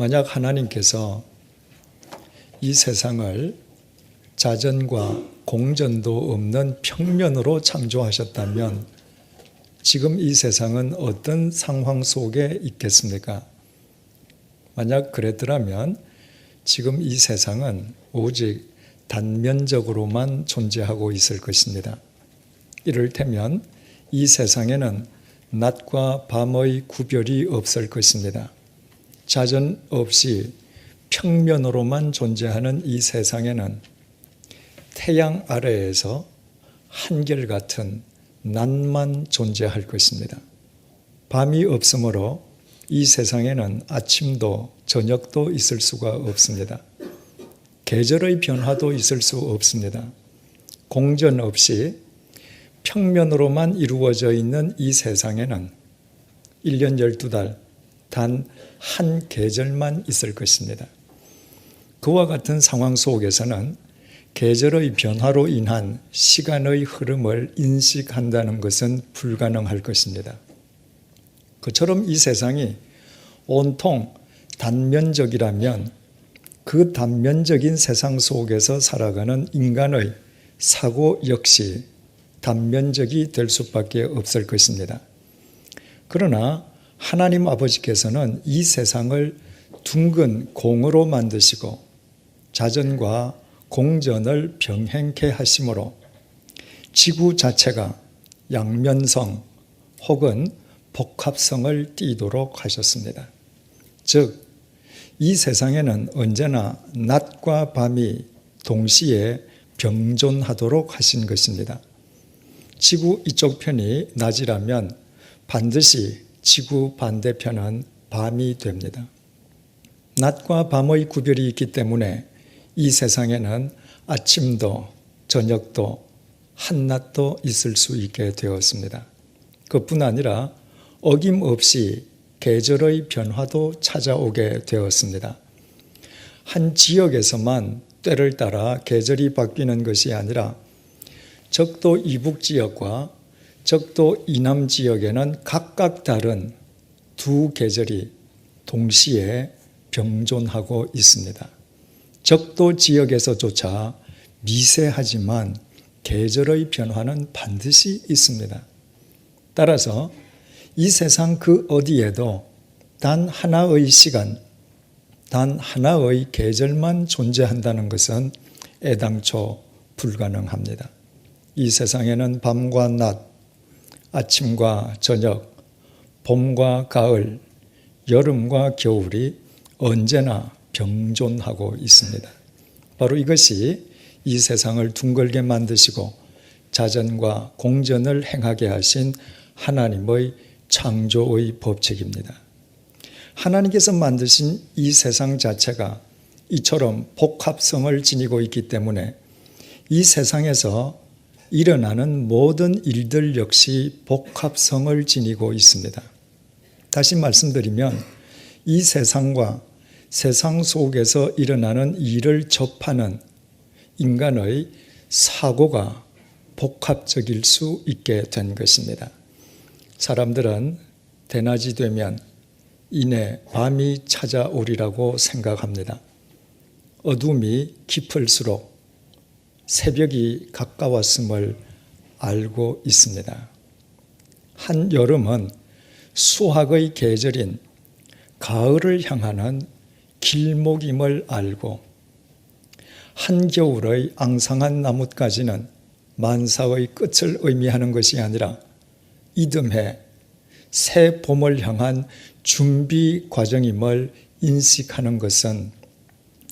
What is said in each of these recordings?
만약 하나님께서 이 세상을 자전과 공전도 없는 평면으로 창조하셨다면 지금 이 세상은 어떤 상황 속에 있겠습니까? 만약 그랬더라면 지금 이 세상은 오직 단면적으로만 존재하고 있을 것입니다. 이를테면 이 세상에는 낮과 밤의 구별이 없을 것입니다. 자전 없이 평면으로만 존재하는 이 세상에는 태양 아래에서 한결같은 낮만 존재할 것입니다. 밤이 없으므로 이 세상에는 아침도 저녁도 있을 수가 없습니다. 계절의 변화도 있을 수 없습니다. 공전 없이 평면으로만 이루어져 있는 이 세상에는 1년 12달 단 한 계절만 있을 것입니다. 그와 같은 상황 속에서는 계절의 변화로 인한 시간의 흐름을 인식한다는 것은 불가능할 것입니다. 그처럼 이 세상이 온통 단면적이라면 그 단면적인 세상 속에서 살아가는 인간의 사고 역시 단면적이 될 수밖에 없을 것입니다. 그러나 하나님 아버지께서는 이 세상을 둥근 공으로 만드시고 자전과 공전을 병행케 하심으로 지구 자체가 양면성 혹은 복합성을 띠도록 하셨습니다. 즉, 이 세상에는 언제나 낮과 밤이 동시에 병존하도록 하신 것입니다. 지구 이쪽 편이 낮이라면 반드시 지구 반대편은 밤이 됩니다. 낮과 밤의 구별이 있기 때문에 이 세상에는 아침도 저녁도 한낮도 있을 수 있게 되었습니다. 그뿐 아니라 어김없이 계절의 변화도 찾아오게 되었습니다. 한 지역에서만 때를 따라 계절이 바뀌는 것이 아니라 적도 이북 지역과 적도 이남 지역에는 각각 다른 두 계절이 동시에 병존하고 있습니다. 적도 지역에서조차 미세하지만 계절의 변화는 반드시 있습니다. 따라서 이 세상 그 어디에도 단 하나의 시간, 단 하나의 계절만 존재한다는 것은 애당초 불가능합니다. 이 세상에는 밤과 낮, 아침과 저녁, 봄과 가을, 여름과 겨울이 언제나 병존하고 있습니다. 바로 이것이 이 세상을 둥글게 만드시고 자전과 공전을 행하게 하신 하나님의 창조의 법칙입니다. 하나님께서 만드신 이 세상 자체가 이처럼 복합성을 지니고 있기 때문에 이 세상에서 일어나는 모든 일들 역시 복합성을 지니고 있습니다. 다시 말씀드리면 이 세상과 세상 속에서 일어나는 일을 접하는 인간의 사고가 복합적일 수 있게 된 것입니다. 사람들은 대낮이 되면 이내 밤이 찾아오리라고 생각합니다. 어둠이 깊을수록 새벽이 가까웠음을 알고 있습니다. 한여름은 수확의 계절인 가을을 향하는 길목임을 알고 한겨울의 앙상한 나뭇가지는 만사의 끝을 의미하는 것이 아니라 이듬해 새 봄을 향한 준비 과정임을 인식하는 것은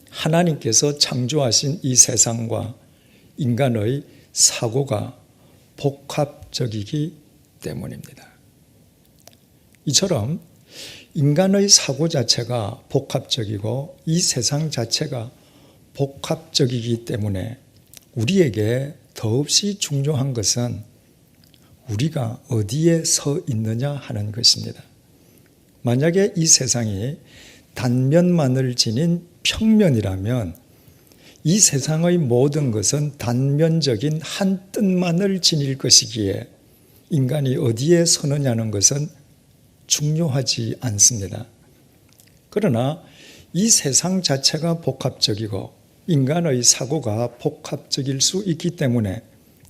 하나님께서 창조하신 이 세상과 인간의 사고가 복합적이기 때문입니다. 이처럼 인간의 사고 자체가 복합적이고 이 세상 자체가 복합적이기 때문에 우리에게 더없이 중요한 것은 우리가 어디에 서 있느냐 하는 것입니다. 만약에 이 세상이 단면만을 지닌 평면이라면 이 세상의 모든 것은 단면적인 한 뜻만을 지닐 것이기에 인간이 어디에 서느냐는 것은 중요하지 않습니다. 그러나 이 세상 자체가 복합적이고 인간의 사고가 복합적일 수 있기 때문에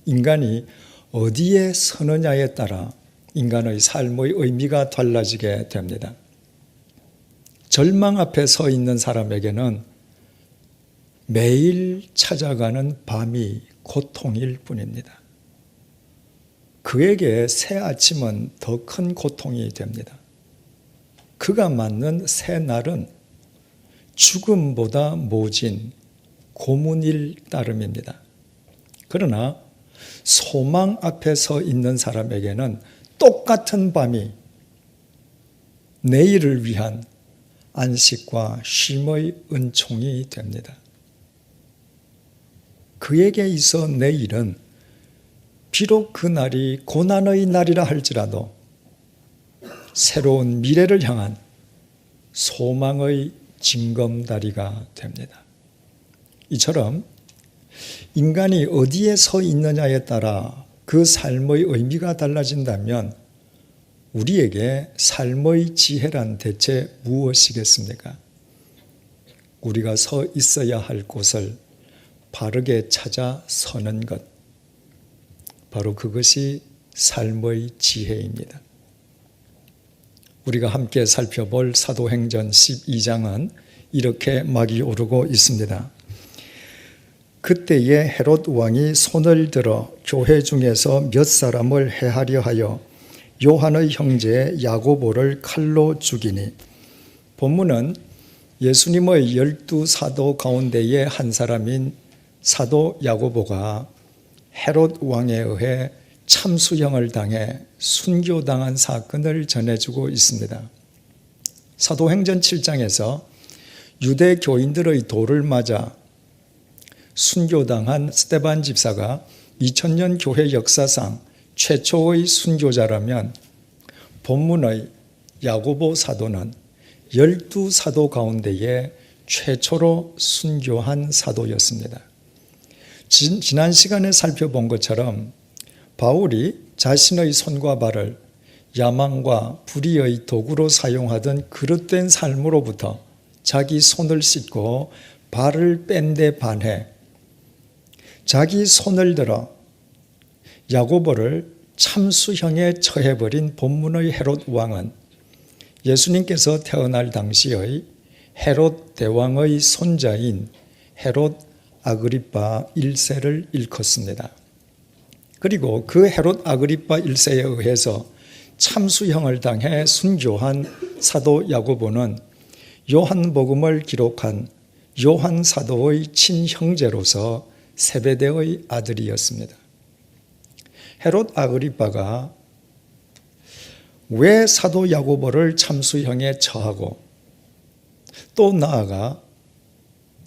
인간이 어디에 서느냐에 따라 인간의 삶의 의미가 달라지게 됩니다. 절망 앞에 서 있는 사람에게는 매일 찾아가는 밤이 고통일 뿐입니다. 그에게 새 아침은 더 큰 고통이 됩니다. 그가 맞는 새 날은 죽음보다 모진 고문일 따름입니다. 그러나 소망 앞에 서 있는 사람에게는 똑같은 밤이 내일을 위한 안식과 쉼의 은총이 됩니다. 그에게 있어 내일은 비록 그 날이 고난의 날이라 할지라도 새로운 미래를 향한 소망의 징검다리가 됩니다. 이처럼 인간이 어디에 서 있느냐에 따라 그 삶의 의미가 달라진다면 우리에게 삶의 지혜란 대체 무엇이겠습니까? 우리가 서 있어야 할 곳을 바르게 찾아 서는 것, 바로 그것이 삶의 지혜입니다. 우리가 함께 살펴볼 사도행전 12장은 이렇게 막이 오르고 있습니다. 그때에 헤롯 왕이 손을 들어 교회 중에서 몇 사람을 해하려 하여 요한의 형제 야고보를 칼로 죽이니, 본문은 예수님의 12사도 가운데의 한 사람인 사도 야고보가 헤롯 왕에 의해 참수형을 당해 순교당한 사건을 전해주고 있습니다. 사도행전 7장에서 유대 교인들의 돌을 맞아 순교당한 스데반 집사가 2000년 교회 역사상 최초의 순교자라면 본문의 야고보 사도는 12사도 가운데에 최초로 순교한 사도였습니다. 지난 시간에 살펴본 것처럼 바울이 자신의 손과 발을 야망과 불의의 도구로 사용하던 그릇된 삶으로부터 자기 손을 씻고 발을 뺀 데 반해 자기 손을 들어 야고보를 참수형에 처해버린 본문의 헤롯 왕은 예수님께서 태어날 당시의 헤롯 대왕의 손자인 헤롯 아그리파 1세를 일컫습니다. 그리고 그 헤롯 아그리파 1세에 의해서 참수형을 당해 순교한 사도 야고보는 요한복음을 기록한 요한 사도의 친형제로서 세베대의 아들이었습니다. 헤롯 아그리파가 왜 사도 야고보를 참수형에 처하고 또 나아가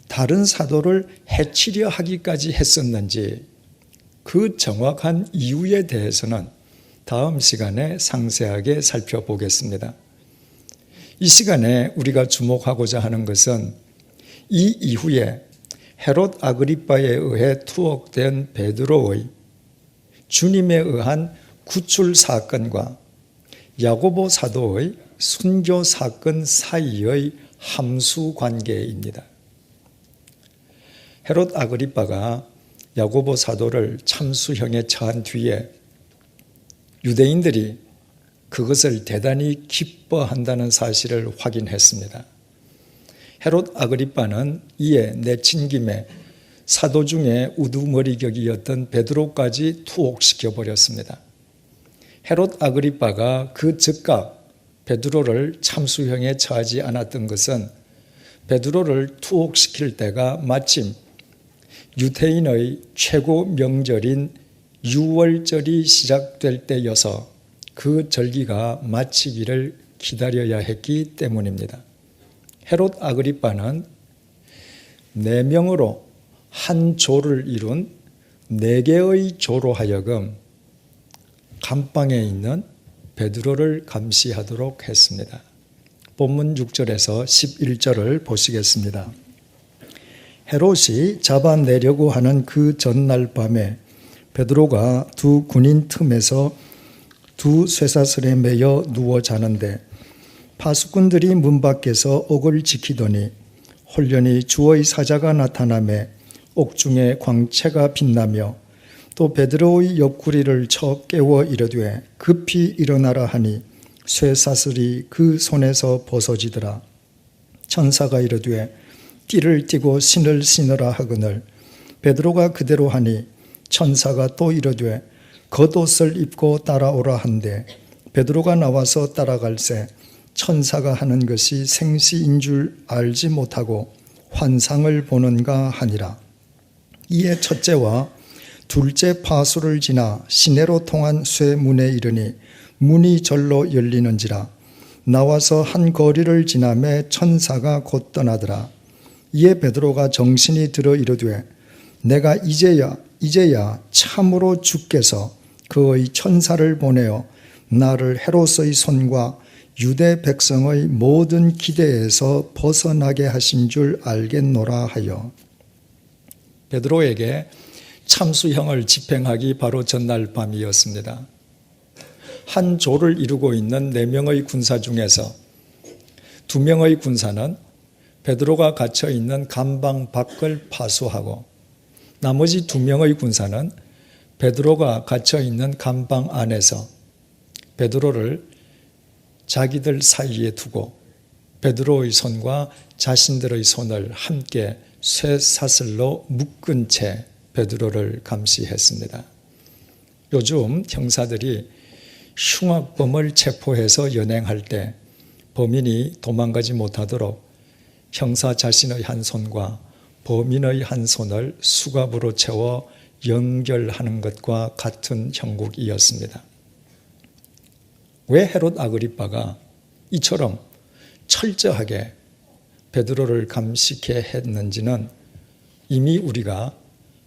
다른 사도를 해치려 하기까지 했었는지 그 정확한 이유에 대해서는 다음 시간에 상세하게 살펴보겠습니다. 이 시간에 우리가 주목하고자 하는 것은 이 이후에 헤롯 아그리파에 의해 투옥된 베드로의 주님에 의한 구출 사건과 야고보 사도의 순교 사건 사이의 함수 관계입니다. 헤롯 아그리파가 야고보 사도를 참수형에 처한 뒤에 유대인들이 그것을 대단히 기뻐한다는 사실을 확인했습니다. 헤롯 아그리파는 이에 내친김에 사도 중에 우두머리격이었던 베드로까지 투옥시켜버렸습니다. 헤롯 아그리파가 그 즉각 베드로를 참수형에 처하지 않았던 것은 베드로를 투옥시킬 때가 마침 유대인의 최고 명절인 유월절이 시작될 때여서 그 절기가 마치기를 기다려야 했기 때문입니다. 헤롯 아그리파는 4명으로 한 조를 이룬 4개의 조로 하여금 감방에 있는 베드로를 감시하도록 했습니다. 본문 6절에서 11절을 보시겠습니다. 헤롯이 잡아내려고 하는 그 전날 밤에 베드로가 두 군인 틈에서 두 쇠사슬에 매여 누워 자는데 파수꾼들이 문 밖에서 옥을 지키더니 홀련히 주의 사자가 나타나매 옥중에 광채가 빛나며 또 베드로의 옆구리를 쳐 깨워 이르되 급히 일어나라 하니 쇠사슬이 그 손에서 벗어지더라. 천사가 이르되 띠를 띠고 신을 신으라 하거늘 베드로가 그대로 하니 천사가 또 이르되 겉옷을 입고 따라오라 한데 베드로가 나와서 따라갈새 천사가 하는 것이 생시인 줄 알지 못하고 환상을 보는가 하니라. 이에 첫째와 둘째 파수를 지나 시내로 통한 쇠문에 이르니 문이 절로 열리는지라. 나와서 한 거리를 지나매 천사가 곧 떠나더라. 이에 베드로가 정신이 들어 이르되 내가 이제야 참으로 주께서 그의 천사를 보내어 나를 헤롯의 손과 유대 백성의 모든 기대에서 벗어나게 하신 줄 알겠노라 하여. 베드로에게 참수형을 집행하기 바로 전날 밤이었습니다. 한 조를 이루고 있는 4명의 군사 중에서 2명의 군사는 베드로가 갇혀 있는 감방 밖을 파수하고 나머지 2명의 군사는 베드로가 갇혀 있는 감방 안에서 베드로를 자기들 사이에 두고 베드로의 손과 자신들의 손을 함께 쇠사슬로 묶은 채 베드로를 감시했습니다. 요즘 형사들이 흉악범을 체포해서 연행할 때 범인이 도망가지 못하도록 형사 자신의 한 손과 범인의 한 손을 수갑으로 채워 연결하는 것과 같은 형국이었습니다. 왜 헤롯 아그리빠가 이처럼 철저하게 베드로를 감시케 했는지는 이미 우리가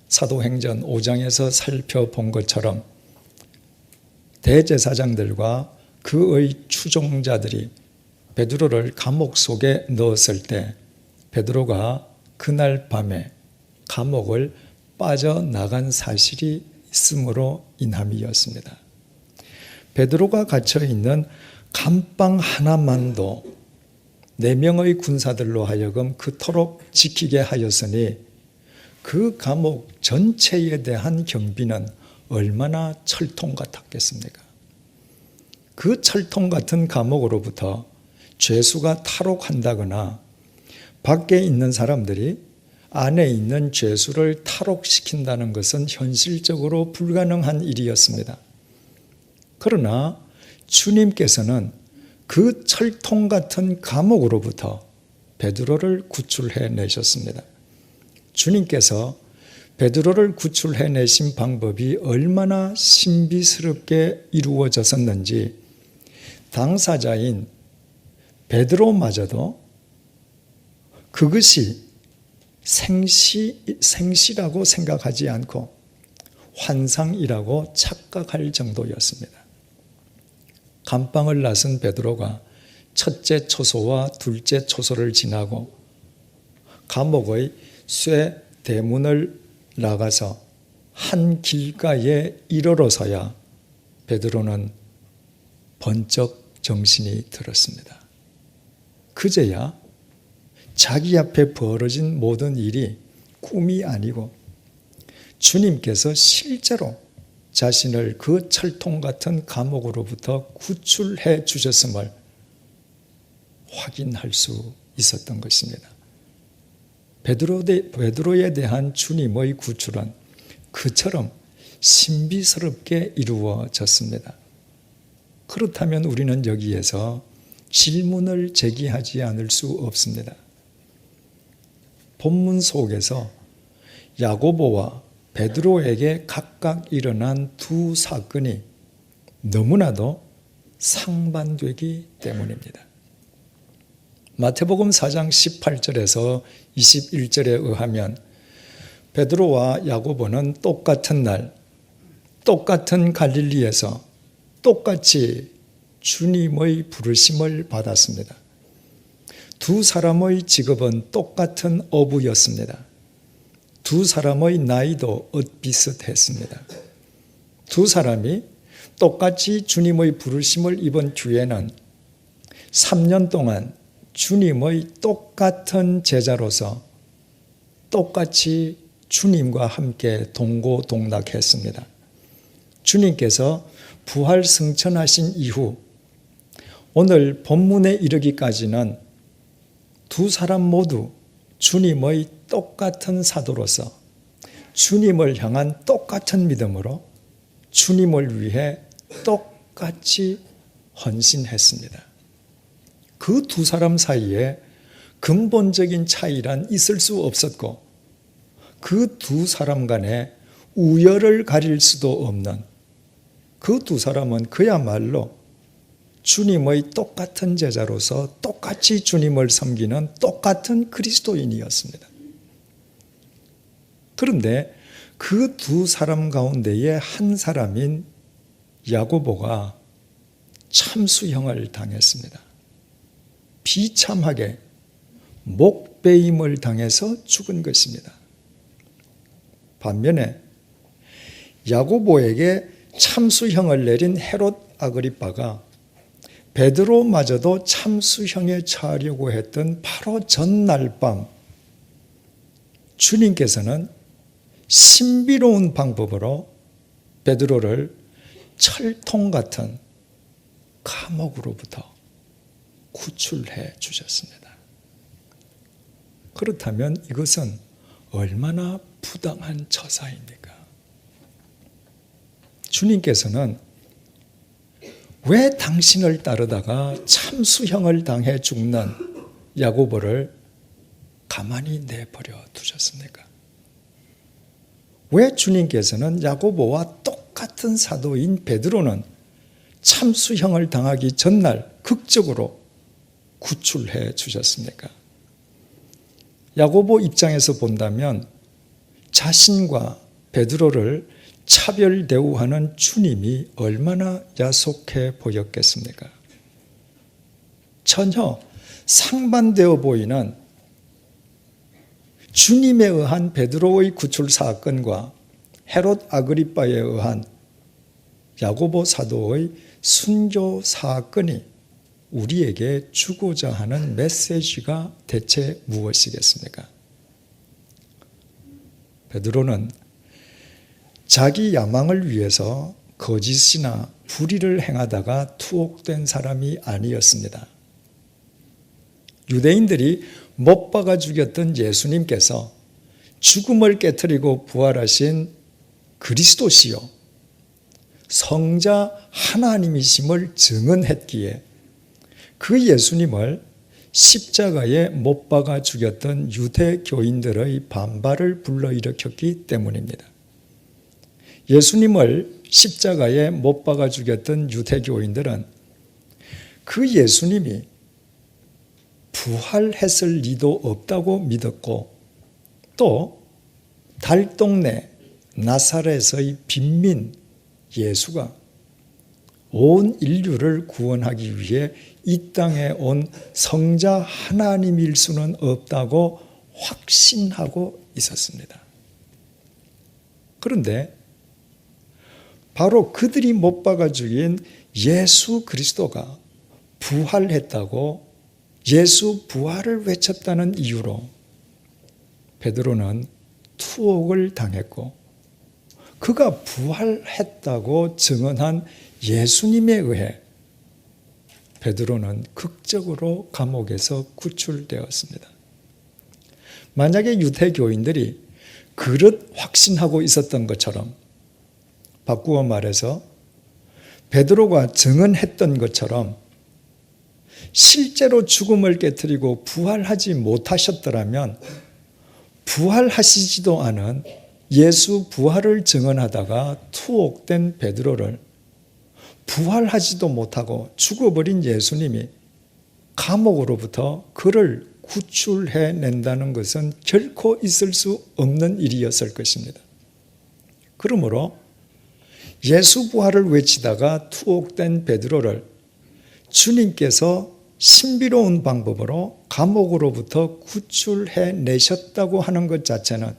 사도행전 5장에서 살펴본 것처럼 대제사장들과 그의 추종자들이 베드로를 감옥 속에 넣었을 때 베드로가 그날 밤에 감옥을 빠져나간 사실이 있음으로 인함이었습니다. 베드로가 갇혀있는 감방 하나만도 4명의 군사들로 하여금 그토록 지키게 하였으니 그 감옥 전체에 대한 경비는 얼마나 철통 같았겠습니까? 그 철통 같은 감옥으로부터 죄수가 탈옥한다거나 밖에 있는 사람들이 안에 있는 죄수를 탈옥시킨다는 것은 현실적으로 불가능한 일이었습니다. 그러나 주님께서는 그 철통 같은 감옥으로부터 베드로를 구출해 내셨습니다. 주님께서 베드로를 구출해 내신 방법이 얼마나 신비스럽게 이루어졌었는지 당사자인 베드로마저도 그것이 생시라고 생각하지 않고 환상이라고 착각할 정도였습니다. 감방을 나선 베드로가 첫째 초소와 둘째 초소를 지나고 감옥의 쇠 대문을 나가서 한 길가에 이르러서야 베드로는 번쩍 정신이 들었습니다. 그제야 자기 앞에 벌어진 모든 일이 꿈이 아니고 주님께서 실제로 자신을 그 철통 같은 감옥으로부터 구출해 주셨음을 확인할 수 있었던 것입니다. 베드로에 대한 주님의 구출은 그처럼 신비스럽게 이루어졌습니다. 그렇다면 우리는 여기에서 질문을 제기하지 않을 수 없습니다. 본문 속에서 야고보와 베드로에게 각각 일어난 두 사건이 너무나도 상반되기 때문입니다. 마태복음 4장 18절에서 21절에 의하면 베드로와 야고보는 똑같은 날, 똑같은 갈릴리에서 똑같이 주님의 부르심을 받았습니다. 두 사람의 직업은 똑같은 어부였습니다. 두 사람의 나이도 엇비슷했습니다. 두 사람이 똑같이 주님의 부르심을 입은 뒤에는 3년 동안 주님의 똑같은 제자로서 똑같이 주님과 함께 동고동락했습니다. 주님께서 부활 승천하신 이후 오늘 본문에 이르기까지는 두 사람 모두 주님의 똑같은 사도로서 주님을 향한 똑같은 믿음으로 주님을 위해 똑같이 헌신했습니다. 그 두 사람 사이에 근본적인 차이란 있을 수 없었고 그 두 사람 간에 우열을 가릴 수도 없는 그 두 사람은 그야말로 주님의 똑같은 제자로서 똑같이 주님을 섬기는 똑같은 그리스도인이었습니다. 그런데 그 두 사람 가운데에 한 사람인 야고보가 참수형을 당했습니다. 비참하게 목베임을 당해서 죽은 것입니다. 반면에 야고보에게 참수형을 내린 헤롯 아그리빠가 베드로마저도 참수형에 처하려고 했던 바로 전날 밤 주님께서는 신비로운 방법으로 베드로를 철통 같은 감옥으로부터 구출해 주셨습니다. 그렇다면 이것은 얼마나 부당한 처사입니까? 주님께서는 왜 당신을 따르다가 참수형을 당해 죽는 야고보를 가만히 내버려 두셨습니까? 왜 주님께서는 야고보와 똑같은 사도인 베드로는 참수형을 당하기 전날 극적으로 구출해 주셨습니까? 야고보 입장에서 본다면 자신과 베드로를 차별 대우하는 주님이 얼마나 야속해 보였겠습니까? 전혀 상반되어 보이는 주님에 의한 베드로의 구출 사건과 헤롯 아그리빠에 의한 야고보 사도의 순교 사건이 우리에게 주고자 하는 메시지가 대체 무엇이겠습니까? 베드로는 자기 야망을 위해서 거짓이나 불의를 행하다가 투옥된 사람이 아니었습니다. 유대인들이 못 박아 죽였던 예수님께서 죽음을 깨트리고 부활하신 그리스도시요 성자 하나님이심을 증언했기에 그 예수님을 십자가에 못 박아 죽였던 유대교인들의 반발을 불러일으켰기 때문입니다. 예수님을 십자가에 못 박아 죽였던 유대교인들은 그 예수님이 부활했을 리도 없다고 믿었고 또 달동네 나사렛의 빈민 예수가 온 인류를 구원하기 위해 이 땅에 온 성자 하나님일 수는 없다고 확신하고 있었습니다. 그런데 바로 그들이 못 박아 죽인 예수 그리스도가 부활했다고 예수 부활을 외쳤다는 이유로 베드로는 투옥을 당했고 그가 부활했다고 증언한 예수님에 의해 베드로는 극적으로 감옥에서 구출되었습니다. 만약에 유대교인들이 그릇 확신하고 있었던 것처럼 바꾸어 말해서 베드로가 증언했던 것처럼 실제로 죽음을 깨트리고 부활하지 못하셨더라면 부활하시지도 않은 예수 부활을 증언하다가 투옥된 베드로를 부활하지도 못하고 죽어버린 예수님이 감옥으로부터 그를 구출해낸다는 것은 결코 있을 수 없는 일이었을 것입니다. 그러므로 예수 부활을 외치다가 투옥된 베드로를 주님께서 신비로운 방법으로 감옥으로부터 구출해내셨다고 하는 것 자체는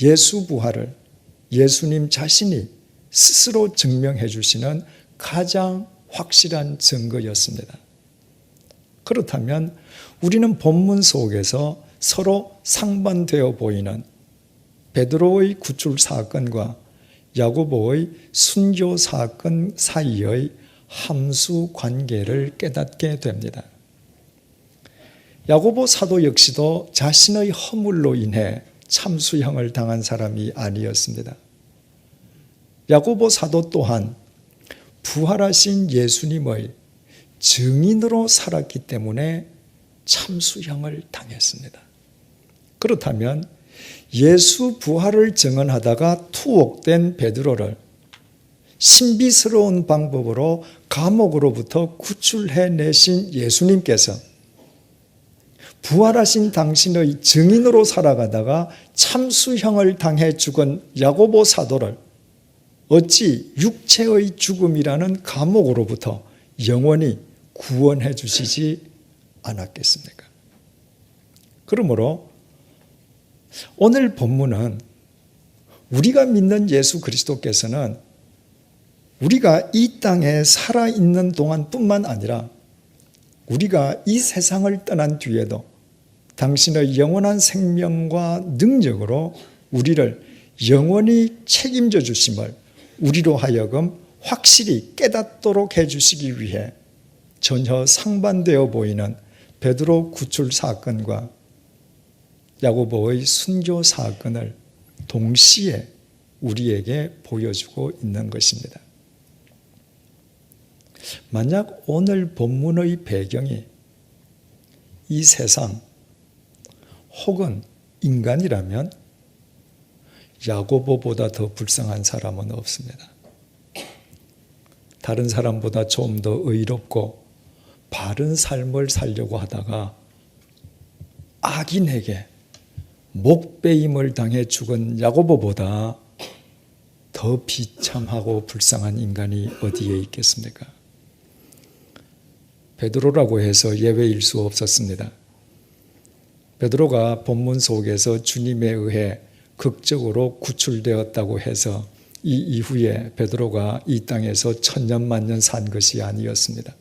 예수 부활을 예수님 자신이 스스로 증명해 주시는 가장 확실한 증거였습니다. 그렇다면 우리는 본문 속에서 서로 상반되어 보이는 베드로의 구출 사건과 야고보의 순교 사건 사이의 함수 관계를 깨닫게 됩니다. 야고보 사도 역시도 자신의 허물로 인해 참수형을 당한 사람이 아니었습니다. 야고보 사도 또한 부활하신 예수님의 증인으로 살았기 때문에 참수형을 당했습니다. 그렇다면 예수 부활을 증언하다가 투옥된 베드로를 신비스러운 방법으로 감옥으로부터 구출해내신 예수님께서 부활하신 당신의 증인으로 살아가다가 참수형을 당해 죽은 야고보 사도를 어찌 육체의 죽음이라는 감옥으로부터 영원히 구원해 주시지 않았겠습니까? 그러므로 오늘 본문은 우리가 믿는 예수 그리스도께서는 우리가 이 땅에 살아있는 동안뿐만 아니라 우리가 이 세상을 떠난 뒤에도 당신의 영원한 생명과 능력으로 우리를 영원히 책임져 주심을 우리로 하여금 확실히 깨닫도록 해주시기 위해 전혀 상반되어 보이는 베드로 구출 사건과 야고보의 순교 사건을 동시에 우리에게 보여주고 있는 것입니다. 만약 오늘 본문의 배경이 이 세상 혹은 인간이라면 야고보보다 더 불쌍한 사람은 없습니다. 다른 사람보다 좀 더 의롭고 바른 삶을 살려고 하다가 악인에게 목베임을 당해 죽은 야고보보다 더 비참하고 불쌍한 인간이 어디에 있겠습니까? 베드로라고 해서 예외일 수 없었습니다. 베드로가 본문 속에서 주님에 의해 극적으로 구출되었다고 해서 이 이후에 베드로가 이 땅에서 천년만년 산 것이 아니었습니다.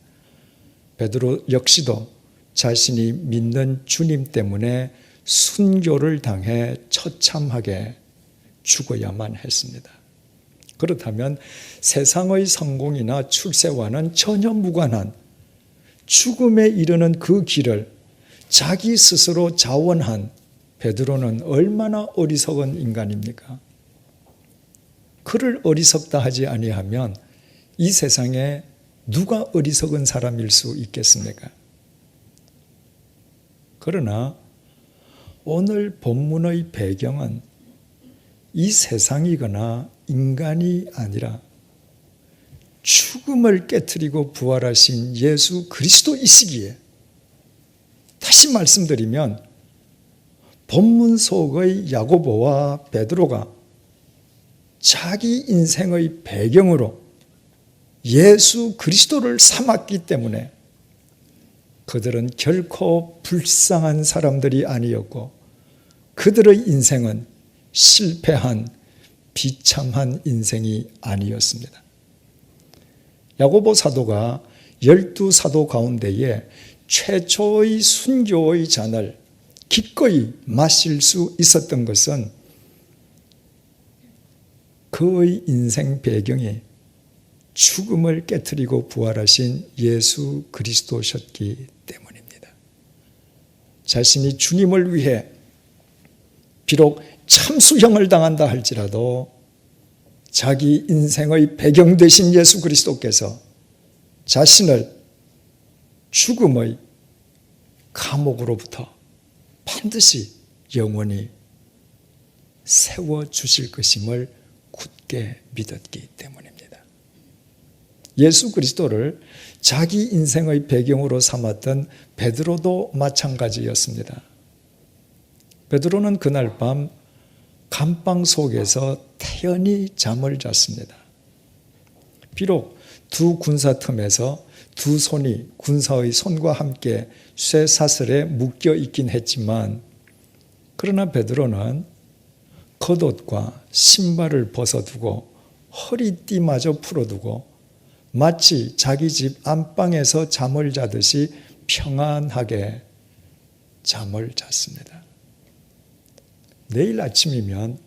베드로 역시도 자신이 믿는 주님 때문에 순교를 당해 처참하게 죽어야만 했습니다. 그렇다면 세상의 성공이나 출세와는 전혀 무관한 죽음에 이르는 그 길을 자기 스스로 자원한 베드로는 얼마나 어리석은 인간입니까? 그를 어리석다 하지 아니하면 이 세상에 누가 어리석은 사람일 수 있겠습니까? 그러나 오늘 본문의 배경은 이 세상이거나 인간이 아니라 죽음을 깨트리고 부활하신 예수 그리스도이시기에, 다시 말씀드리면 본문 속의 야고보와 베드로가 자기 인생의 배경으로 예수 그리스도를 삼았기 때문에 그들은 결코 불쌍한 사람들이 아니었고 그들의 인생은 실패한 비참한 인생이 아니었습니다. 야고보 사도가 12사도 가운데에 최초의 순교의 잔을 기꺼이 마실 수 있었던 것은 그의 인생 배경이 죽음을 깨트리고 부활하신 예수 그리스도셨기 때문입니다. 자신이 주님을 위해 비록 참수형을 당한다 할지라도 자기 인생의 배경 되신 예수 그리스도께서 자신을 죽음의 감옥으로부터 반드시 영원히 세워주실 것임을 굳게 믿었기 때문입니다. 예수 그리스도를 자기 인생의 배경으로 삼았던 베드로도 마찬가지였습니다. 베드로는 그날 밤 감방 속에서 태연히 잠을 잤습니다. 비록 두 군사 틈에서 두 손이 군사의 손과 함께 쇠사슬에 묶여 있긴 했지만, 그러나 베드로는 겉옷과 신발을 벗어두고 허리띠마저 풀어두고 마치 자기 집 안방에서 잠을 자듯이 평안하게 잠을 잤습니다. 내일 아침이면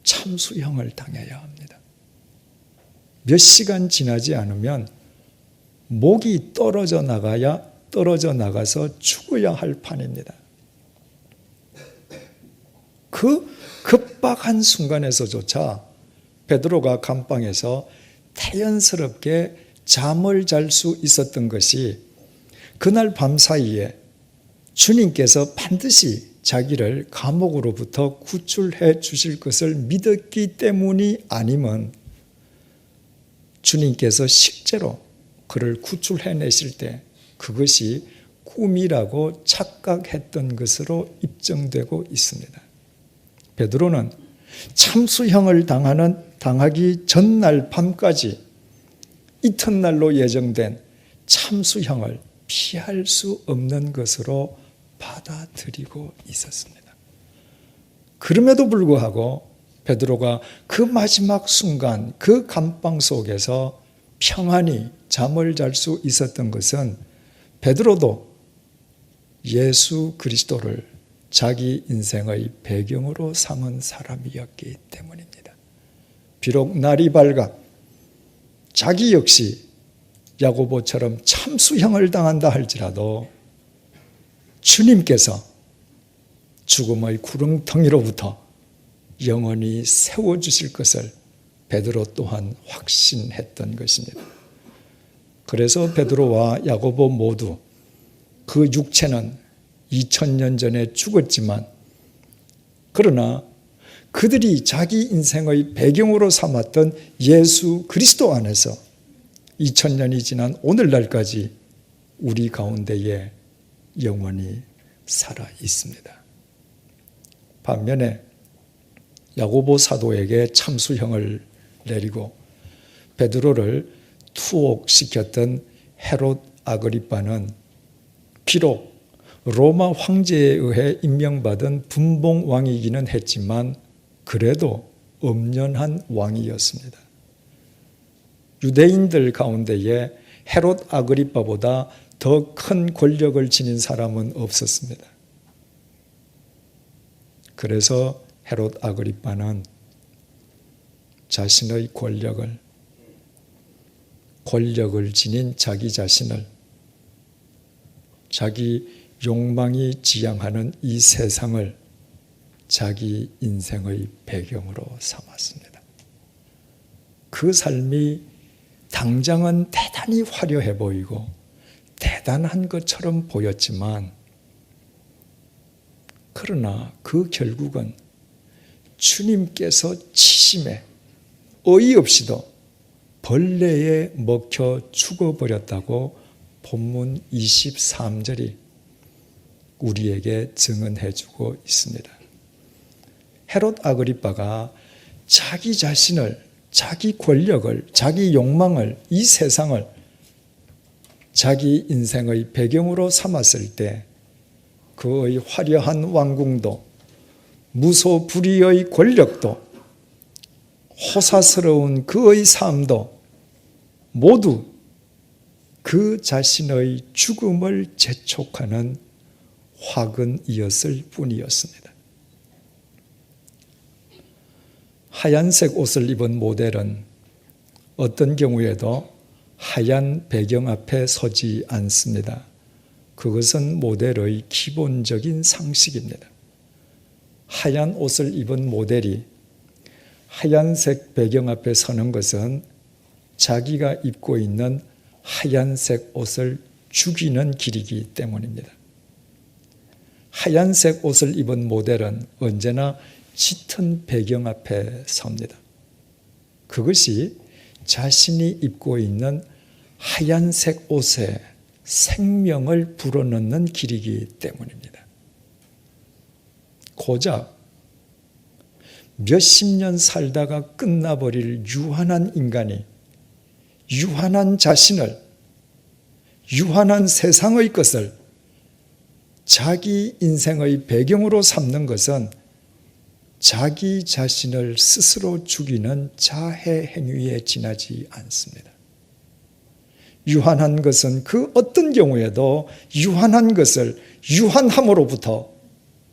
참수형을 당해야 합니다. 몇 시간 지나지 않으면 목이 떨어져 나가서 죽어야 할 판입니다. 그 급박한 순간에서조차 베드로가 감방에서 태연스럽게 잠을 잘 수 있었던 것이 그날 밤사이에 주님께서 반드시 자기를 감옥으로부터 구출해 주실 것을 믿었기 때문이 아니면 주님께서 실제로 그를 구출해내실 때 그것이 꿈이라고 착각했던 것으로 입증되고 있습니다. 베드로는 참수형을 당하기 전날 밤까지 이튿날로 예정된 참수형을 피할 수 없는 것으로 받아들이고 있었습니다. 그럼에도 불구하고 베드로가 그 마지막 순간 그 감방 속에서 평안히 잠을 잘 수 있었던 것은 베드로도 예수 그리스도를 자기 인생의 배경으로 삼은 사람이었기 때문입니다. 비록 날이 밝아 자기 역시 야고보처럼 참수형을 당한다 할지라도 주님께서 죽음의 구렁텅이로부터 영원히 세워주실 것을 베드로 또한 확신했던 것입니다. 그래서 베드로와 야고보 모두 그 육체는 2000년 전에 죽었지만 그러나 그들이 자기 인생의 배경으로 삼았던 예수 그리스도 안에서 2000년이 지난 오늘날까지 우리 가운데에 영원히 살아 있습니다. 반면에 야고보 사도에게 참수형을 내리고 베드로를 투옥시켰던 헤롯 아그리빠는 비록 로마 황제에 의해 임명받은 분봉왕이기는 했지만 그래도 엄연한 왕이었습니다. 유대인들 가운데에 헤롯 아그리빠보다 더 큰 권력을 지닌 사람은 없었습니다. 그래서 헤롯 아그리빠는 자신의 권력을 지닌 자기 자신을 자기 욕망이 지향하는 이 세상을 자기 인생의 배경으로 삼았습니다. 그 삶이 당장은 대단히 화려해 보이고 대단한 것처럼 보였지만 그러나 그 결국은 주님께서 치심에 어이없이도 벌레에 먹혀 죽어버렸다고 본문 23절이 우리에게 증언해주고 있습니다. 헤롯 아그리빠가 자기 자신을, 자기 권력을, 자기 욕망을, 이 세상을 자기 인생의 배경으로 삼았을 때 그의 화려한 왕궁도 무소불위의 권력도 호사스러운 그의 삶도 모두 그 자신의 죽음을 재촉하는 화근이었을 뿐이었습니다. 하얀색 옷을 입은 모델은 어떤 경우에도 하얀 배경 앞에 서지 않습니다. 그것은 모델의 기본적인 상식입니다. 하얀 옷을 입은 모델이 하얀색 배경 앞에 서는 것은 자기가 입고 있는 하얀색 옷을 죽이는 길이기 때문입니다. 하얀색 옷을 입은 모델은 언제나 짙은 배경 앞에 섭니다. 그것이 자신이 입고 있는 하얀색 옷에 생명을 불어넣는 길이기 때문입니다. 고작 몇십 년 살다가 끝나버릴 유한한 인간이 유한한 자신을, 유한한 세상의 것을 자기 인생의 배경으로 삼는 것은 자기 자신을 스스로 죽이는 자해 행위에 지나지 않습니다. 유한한 것은 그 어떤 경우에도 유한한 것을 유한함으로부터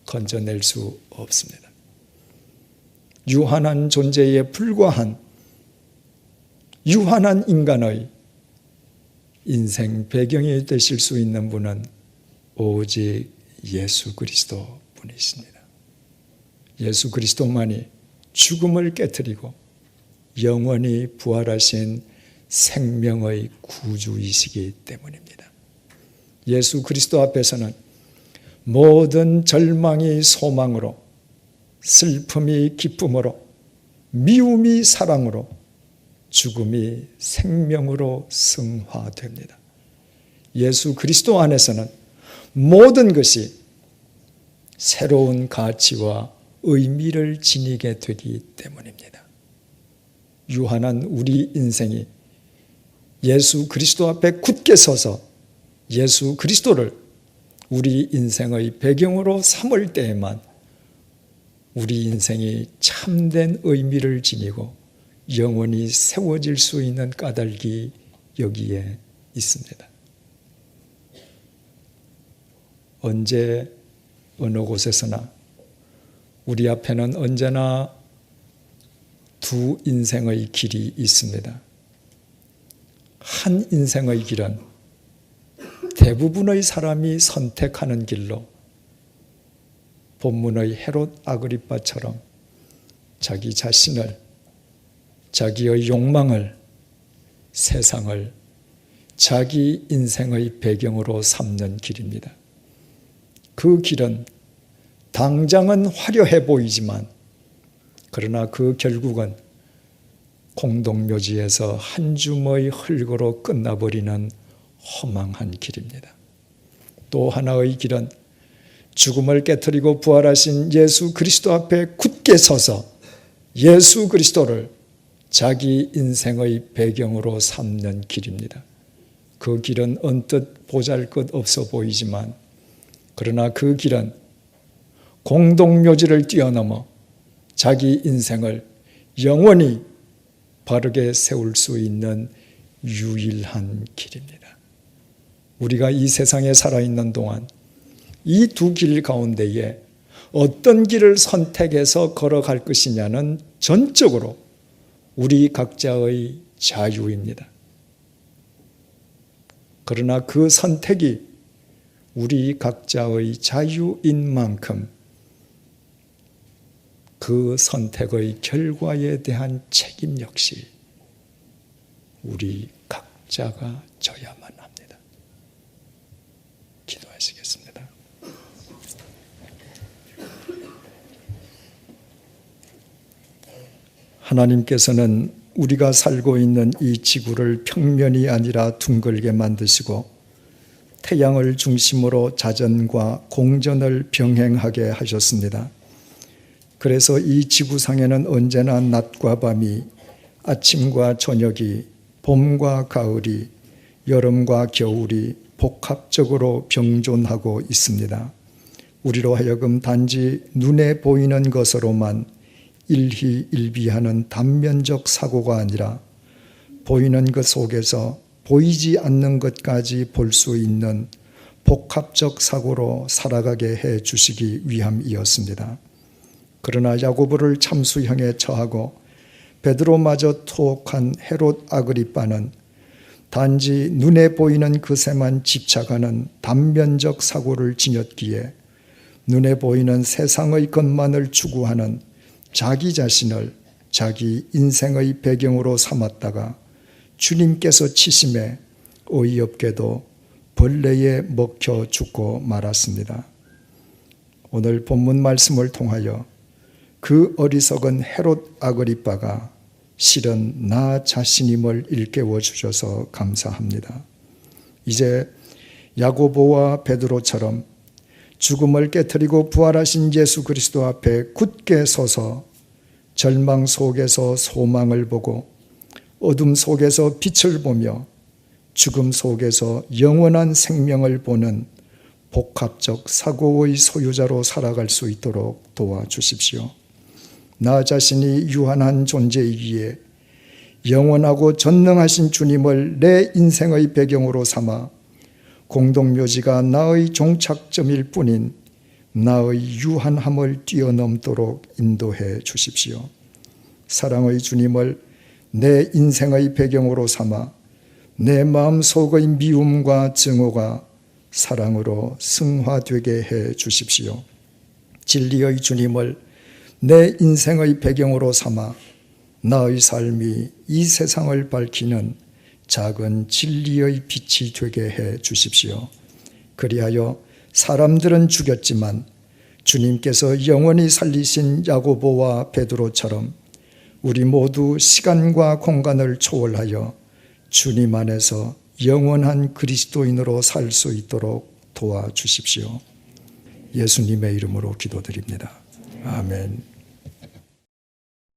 건져낼 수 없습니다. 유한한 존재에 불과한 유한한 인간의 인생 배경이 되실 수 있는 분은 오직 예수 그리스도 분이십니다. 예수 그리스도만이 죽음을 깨트리고 영원히 부활하신 생명의 구주이시기 때문입니다. 예수 그리스도 앞에서는 모든 절망이 소망으로, 슬픔이 기쁨으로, 미움이 사랑으로, 죽음이 생명으로 승화됩니다. 예수 그리스도 안에서는 모든 것이 새로운 가치와 의미를 지니게 되기 때문입니다. 유한한 우리 인생이 예수 그리스도 앞에 굳게 서서 예수 그리스도를 우리 인생의 배경으로 삼을 때에만 우리 인생이 참된 의미를 지니고 영원히 세워질 수 있는 까닭이 여기에 있습니다. 언제 어느 곳에서나 우리 앞에는 언제나 두 인생의 길이 있습니다. 한 인생의 길은 대부분의 사람이 선택하는 길로 본문의 헤롯 아그리빠처럼 자기 자신을, 자기의 욕망을, 세상을 자기 인생의 배경으로 삼는 길입니다. 그 길은 당장은 화려해 보이지만 그러나 그 결국은 공동묘지에서 한 줌의 흙으로 끝나버리는 허망한 길입니다. 또 하나의 길은 죽음을 깨트리고 부활하신 예수 그리스도 앞에 굳게 서서 예수 그리스도를 자기 인생의 배경으로 삼는 길입니다. 그 길은 언뜻 보잘것없어 보이지만 그러나 그 길은 공동묘지를 뛰어넘어 자기 인생을 영원히 바르게 세울 수 있는 유일한 길입니다. 우리가 이 세상에 살아있는 동안 이 두 길 가운데에 어떤 길을 선택해서 걸어갈 것이냐는 전적으로 우리 각자의 자유입니다. 그러나 그 선택이 우리 각자의 자유인 만큼 그 선택의 결과에 대한 책임 역시 우리 각자가 져야만 합니다. 기도하시겠습니다. 하나님께서는 우리가 살고 있는 이 지구를 평면이 아니라 둥글게 만드시고 태양을 중심으로 자전과 공전을 병행하게 하셨습니다. 그래서 이 지구상에는 언제나 낮과 밤이, 아침과 저녁이, 봄과 가을이, 여름과 겨울이 복합적으로 병존하고 있습니다. 우리로 하여금 단지 눈에 보이는 것으로만 일희일비하는 단면적 사고가 아니라 보이는 것 속에서 보이지 않는 것까지 볼 수 있는 복합적 사고로 살아가게 해 주시기 위함이었습니다. 그러나 야고보를 참수형에 처하고 베드로마저 투옥한 헤롯 아그리빠는 단지 눈에 보이는 것에만 집착하는 단면적 사고를 지녔기에 눈에 보이는 세상의 것만을 추구하는 자기 자신을 자기 인생의 배경으로 삼았다가 주님께서 치심에 어이없게도 벌레에 먹혀 죽고 말았습니다. 오늘 본문 말씀을 통하여 그 어리석은 헤롯 아그리빠가 실은 나 자신임을 일깨워 주셔서 감사합니다. 이제 야고보와 베드로처럼 죽음을 깨트리고 부활하신 예수 그리스도 앞에 굳게 서서 절망 속에서 소망을 보고 어둠 속에서 빛을 보며 죽음 속에서 영원한 생명을 보는 복합적 사고의 소유자로 살아갈 수 있도록 도와주십시오. 나 자신이 유한한 존재이기에 영원하고 전능하신 주님을 내 인생의 배경으로 삼아 공동묘지가 나의 종착점일 뿐인 나의 유한함을 뛰어넘도록 인도해 주십시오. 사랑의 주님을 내 인생의 배경으로 삼아 내 마음속의 미움과 증오가 사랑으로 승화되게 해 주십시오. 진리의 주님을 내 인생의 배경으로 삼아 나의 삶이 이 세상을 밝히는 작은 진리의 빛이 되게 해 주십시오. 그리하여 사람들은 죽였지만 주님께서 영원히 살리신 야고보와 베드로처럼 우리 모두 시간과 공간을 초월하여 주님 안에서 영원한 그리스도인으로 살 수 있도록 도와주십시오. 예수님의 이름으로 기도드립니다. 아멘.